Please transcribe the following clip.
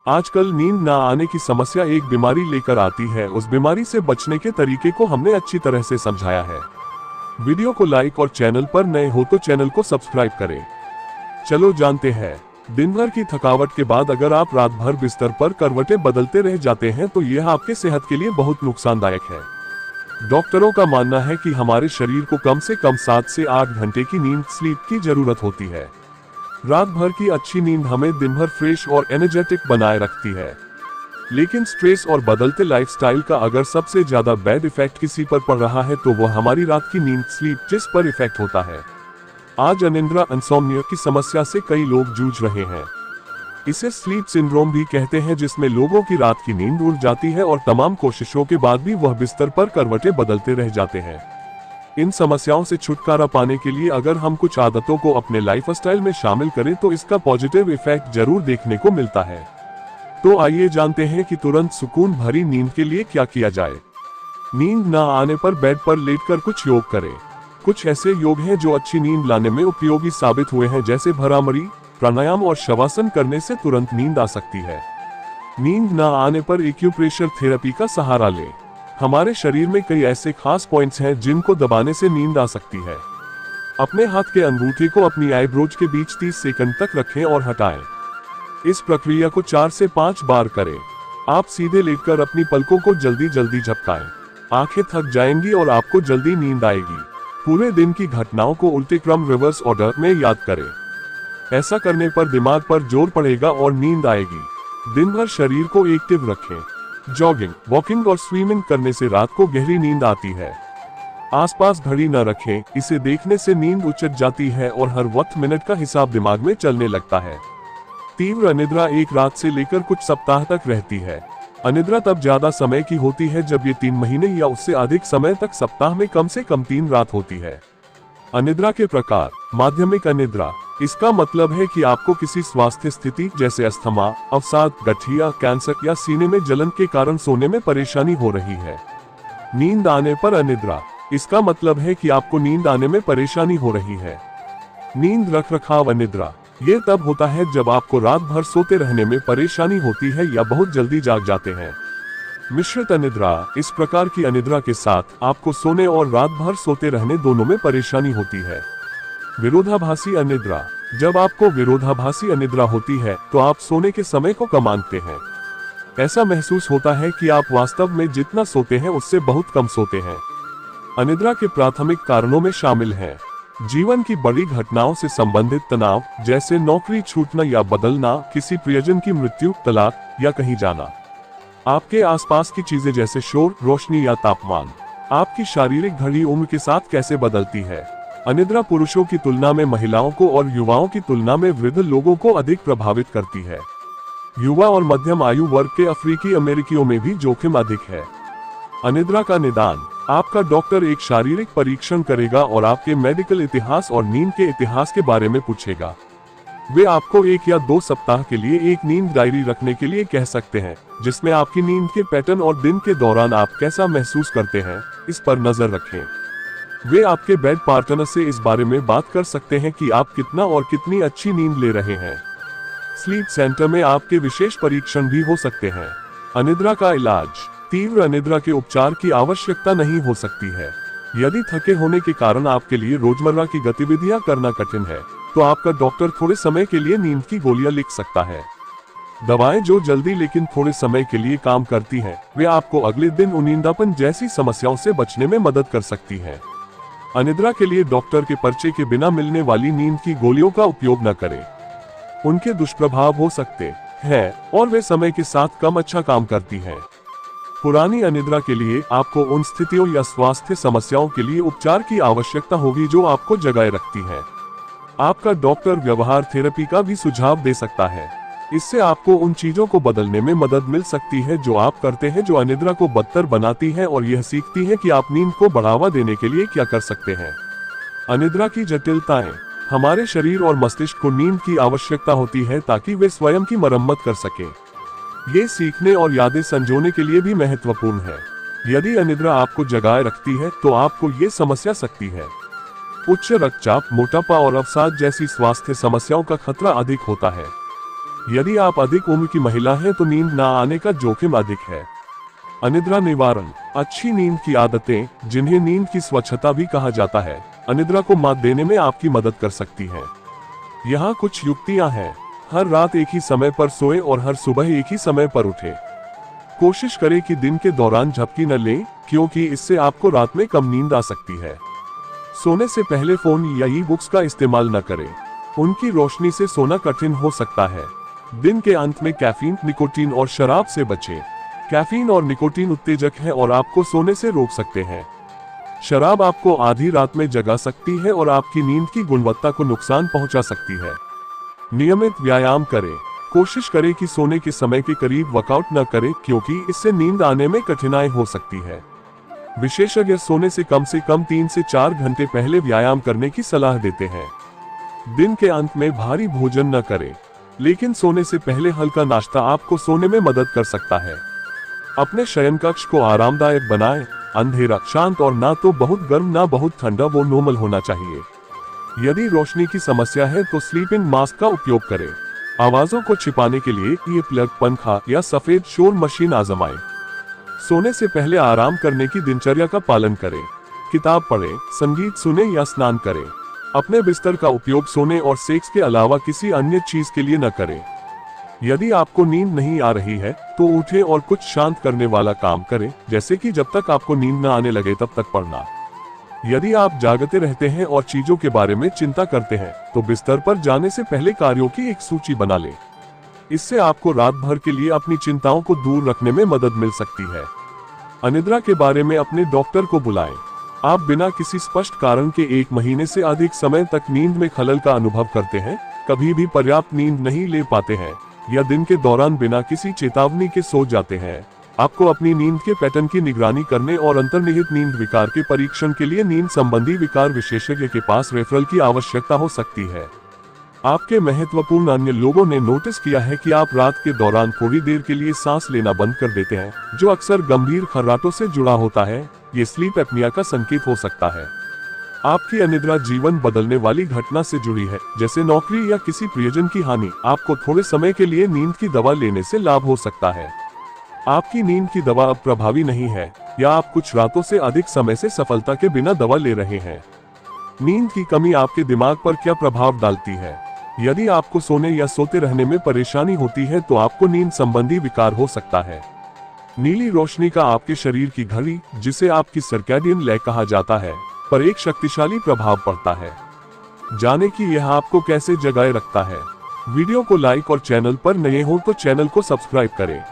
आजकल नींद ना आने की समस्या एक बीमारी लेकर आती है। उस बीमारी से बचने के तरीके को हमने अच्छी तरह से समझाया है। वीडियो को लाइक और चैनल पर नए हो तो चैनल को सब्सक्राइब करें। चलो जानते हैं। दिन भर की थकावट के बाद अगर आप रात भर बिस्तर पर करवटें बदलते रह जाते हैं तो यह आपके सेहत के लिए बहुत नुकसानदायक है। डॉक्टरों का मानना है कि हमारे शरीर को कम से कम 7 से 8 घंटे की नींद स्लीप की जरूरत होती है। रात भर की अच्छी नींद हमें दिन भर फ्रेश और एनर्जेटिक बनाए रखती है। लेकिन स्ट्रेस और बदलते लाइफस्टाइल का अगर सबसे ज्यादा बैड इफेक्ट किसी पर पड़ रहा है तो वह हमारी रात की नींद स्लीप जिस पर इफेक्ट होता है। आज अनिद्रा इंसोम्निया की समस्या से कई लोग जूझ रहे हैं। इसे स्लीप सिंड्रोम भी कहते हैं, जिसमें लोगों की रात की नींद उड़ जाती है और तमाम कोशिशों के बाद भी वह बिस्तर पर करवटें बदलते रह जाते हैं। इन समस्याओं से छुटकारा पाने के लिए अगर हम कुछ आदतों को अपने लाइफस्टाइल में शामिल करें तो इसका पॉजिटिव इफेक्ट जरूर देखने को मिलता है। तो आइए जानते हैं कि तुरंत सुकून भरी नींद के लिए क्या किया जाए। नींद ना आने पर बेड पर लेटकर कुछ योग करें। कुछ ऐसे योग हैं जो अच्छी नींद लाने में उपयोगी साबित हुए हैं, जैसे भ्रामरी, प्राणायाम और शवासन करने से तुरंत नींद आ सकती है। नींद ना आने पर एक्यूप्रेशर थेरेपी का सहारा लें। हमारे शरीर में कई ऐसे खास पॉइंट्स हैं जिनको दबाने से नींद आ सकती है। अपने हाथ के अंगूठे को अपनी आईब्रोज के बीच 30 सेकंड तक रखें और हटाएं। इस प्रक्रिया को 4 से 5 बार करें। आप सीधे लेटकर अपनी पलकों को जल्दी जल्दी झपकाएं। आंखें थक जाएंगी और आपको जल्दी नींद आएगी। पूरे दिन की घटनाओं को उल्टे क्रम रिवर्स ऑर्डर में याद करें। ऐसा करने पर दिमाग पर जोर पड़ेगा और नींद आएगी। दिन भर शरीर को एक्टिव रखें। जॉगिंग, वॉकिंग और स्विमिंग करने से रात को गहरी नींद आती है। आसपास घड़ी न रखें, इसे देखने से नींद उचट जाती है और हर वक्त मिनट का हिसाब दिमाग में चलने लगता है। तीव्र अनिद्रा एक रात से लेकर कुछ सप्ताह तक रहती है। अनिद्रा तब ज्यादा समय की होती है जब ये 3 महीने या उससे अधिक समय तक सप्ताह में कम से कम 3 रात होती है। अनिद्रा के प्रकार। माध्यमिक अनिद्रा, इसका मतलब है कि आपको किसी स्वास्थ्य स्थिति जैसे अस्थमा, अवसाद, गठिया, कैंसर या सीने में जलन के कारण सोने में परेशानी हो रही है। नींद आने पर अनिद्रा, इसका मतलब है कि आपको नींद आने में परेशानी हो रही है। नींद रखरखाव अनिद्रा, ये तब होता है जब आपको रात भर सोते रहने में परेशानी होती है या बहुत जल्दी जाग जाते हैं। मिश्रित अनिद्रा, इस प्रकार की अनिद्रा के साथ आपको सोने और रात भर सोते रहने दोनों में परेशानी होती है। विरोधाभासी अनिद्रा, जब आपको विरोधाभासी अनिद्रा होती है तो आप सोने के समय को कम आंकते हैं। ऐसा महसूस होता है कि आप वास्तव में जितना सोते हैं उससे बहुत कम सोते हैं। अनिद्रा के प्राथमिक कारणों में शामिल हैं जीवन की बड़ी घटनाओं से संबंधित तनाव, जैसे नौकरी छूटना या बदलना, किसी प्रियजन की मृत्यु, तलाक या कहीं जाना। आपके आसपास की चीजें जैसे शोर, रोशनी या तापमान। आपकी शारीरिक घड़ी उम्र के साथ कैसे बदलती है। अनिद्रा पुरुषों की तुलना में महिलाओं को और युवाओं की तुलना में वृद्ध लोगों को अधिक प्रभावित करती है। युवा और मध्यम आयु वर्ग के अफ्रीकी अमेरिकियों में भी जोखिम अधिक है। अनिद्रा का निदान। आपका डॉक्टर एक शारीरिक परीक्षण करेगा और आपके मेडिकल इतिहास और नींद के इतिहास के बारे में पूछेगा। वे आपको 1 या 2 सप्ताह के लिए एक नींद डायरी रखने के लिए कह सकते हैं, जिसमें आपकी नींद के पैटर्न और दिन के दौरान आप कैसा महसूस करते हैं, इस पर नजर रखें। वे आपके बेड पार्टनर से इस बारे में बात कर सकते हैं कि आप कितना और कितनी अच्छी नींद ले रहे हैं। स्लीप सेंटर में आपके विशेष परीक्षण भी हो सकते हैं। अनिद्रा का इलाज। तीव्र अनिद्रा के उपचार की आवश्यकता नहीं हो सकती है। यदि थके होने के कारण आपके लिए रोजमर्रा की गतिविधियां करना कठिन है तो आपका डॉक्टर थोड़े समय के लिए नींद की गोलियां लिख सकता है। दवाएं जो जल्दी लेकिन थोड़े समय के लिए काम करती हैं, वे आपको अगले दिन उनींदापन जैसी समस्याओं से बचने में मदद कर सकती हैं। अनिद्रा के लिए डॉक्टर के पर्चे के बिना मिलने वाली नींद की गोलियों का उपयोग न करें। उनके दुष्प्रभाव हो सकते हैं और वे समय के साथ कम अच्छा काम करती हैं। पुरानी अनिद्रा के लिए आपको उन स्थितियों या स्वास्थ्य समस्याओं के लिए उपचार की आवश्यकता होगी जो आपको जगाए रखती हैं। आपका डॉक्टर व्यवहार थेरेपी का भी सुझाव दे सकता है। इससे आपको उन चीजों को बदलने में मदद मिल सकती है जो आप करते हैं जो अनिद्रा को बदतर बनाती हैं, और यह सीखती है कि आप नींद को बढ़ावा देने के लिए क्या कर सकते हैं। अनिद्रा की जटिलताएं। हमारे शरीर और मस्तिष्क को नींद की आवश्यकता होती है ताकि वे स्वयं की मरम्मत कर सके। ये सीखने और यादें संजोने के लिए भी महत्वपूर्ण है। यदि अनिद्रा आपको जगाए रखती है तो आपको ये समस्या सकती है। उच्च रक्तचाप, मोटापा और अवसाद जैसी स्वास्थ्य समस्याओं का खतरा अधिक होता है। यदि आप अधिक उम्र की महिला हैं तो नींद न आने का जोखिम अधिक है। अनिद्रा निवारण। अच्छी नींद की आदतें, जिन्हें नींद की स्वच्छता भी कहा जाता है, अनिद्रा को मात देने में आपकी मदद कर सकती हैं। यहाँ कुछ युक्तियां हैं। हर रात एक ही समय पर सोएं और हर सुबह एक ही समय पर उठें। कोशिश करें कि दिन के दौरान झपकी न लें, क्योंकि इससे आपको रात में कम नींद आ सकती है। सोने से पहले फोन या ई-बुक्स का इस्तेमाल न करें, उनकी रोशनी से सोना कठिन हो सकता है। दिन के अंत में कैफीन, निकोटीन और शराब से बचें। कैफीन और निकोटीन उत्तेजक हैं और आपको सोने से रोक सकते हैं। शराब आपको आधी रात में जगा सकती है और आपकी नींद की गुणवत्ता को नुकसान पहुंचा सकती है। नियमित व्यायाम करें। कोशिश करें कि सोने के समय के करीब वर्कआउट न करें, क्योंकि इससे नींद आने में कठिनाई हो सकती है। विशेषज्ञ सोने से कम 3 से 4 घंटे पहले व्यायाम करने की सलाह देते हैं। दिन के अंत में भारी भोजन न करें, लेकिन सोने से पहले हल्का नाश्ता आपको सोने में मदद कर सकता है। अपने शयन कक्ष को आरामदायक बनाएं। अंधेरा, शांत और ना तो बहुत गर्म ना बहुत ठंडा, वो नॉर्मल होना चाहिए। यदि रोशनी की समस्या है तो स्लीपिंग मास्क का उपयोग करें। आवाजों को छिपाने के लिए ये प्लग, पंखा या सफेद शोर मशीन आजमाएं। सोने से पहले आराम करने की दिनचर्या का पालन करें। किताब पढ़ें, संगीत सुने या स्नान करें। अपने बिस्तर का उपयोग सोने और सेक्स के अलावा किसी अन्य चीज के लिए न करें। यदि आपको नींद नहीं आ रही है तो उठें और कुछ शांत करने वाला काम करें, जैसे कि जब तक आपको नींद न आने लगे तब तक पढ़ना। यदि आप जागते रहते हैं और चीजों के बारे में चिंता करते हैं तो बिस्तर पर जाने से पहले कार्यों की एक सूची बना लें। इससे आपको रात भर के लिए अपनी चिंताओं को दूर रखने में मदद मिल सकती है। अनिद्रा के बारे में अपने डॉक्टर को बुलाएं। आप बिना किसी स्पष्ट कारण के 1 महीने से अधिक समय तक नींद में खलल का अनुभव करते हैं, कभी भी पर्याप्त नींद नहीं ले पाते हैं या दिन के दौरान बिना किसी चेतावनी के सो जाते हैं, आपको अपनी नींद के पैटर्न की निगरानी करने और अंतर्निहित नींद विकार के परीक्षण के लिए नींद संबंधी विकार विशेषज्ञ के पास रेफरल की आवश्यकता हो सकती है। आपके महत्वपूर्ण अन्य लोगों ने नोटिस किया है कि आप रात के दौरान थोड़ी देर के लिए सांस लेना बंद कर देते हैं, जो अक्सर गंभीर खर्राटों से जुड़ा होता है। ये स्लीप एपनिया का संकेत हो सकता है। आपकी अनिद्रा जीवन बदलने वाली घटना से जुड़ी है, जैसे नौकरी या किसी प्रियजन की हानि। आपको थोड़े समय के लिए नींद की दवा लेने से लाभ हो सकता है। आपकी नींद की दवा अब प्रभावी नहीं है या आप कुछ रातों से अधिक समय से सफलता के बिना दवा ले रहे हैं। नींद की कमी आपके दिमाग पर क्या प्रभाव डालती है? यदि आपको सोने या सोते रहने में परेशानी होती है तो आपको नींद संबंधी विकार हो सकता है। नीली रोशनी का आपके शरीर की घड़ी, जिसे आपकी सर्कैडियन लय कहा जाता है, पर एक शक्तिशाली प्रभाव पड़ता है। जाने कि यह आपको कैसे जगाए रखता है। वीडियो को लाइक और चैनल पर नए हो तो चैनल को सब्सक्राइब करें।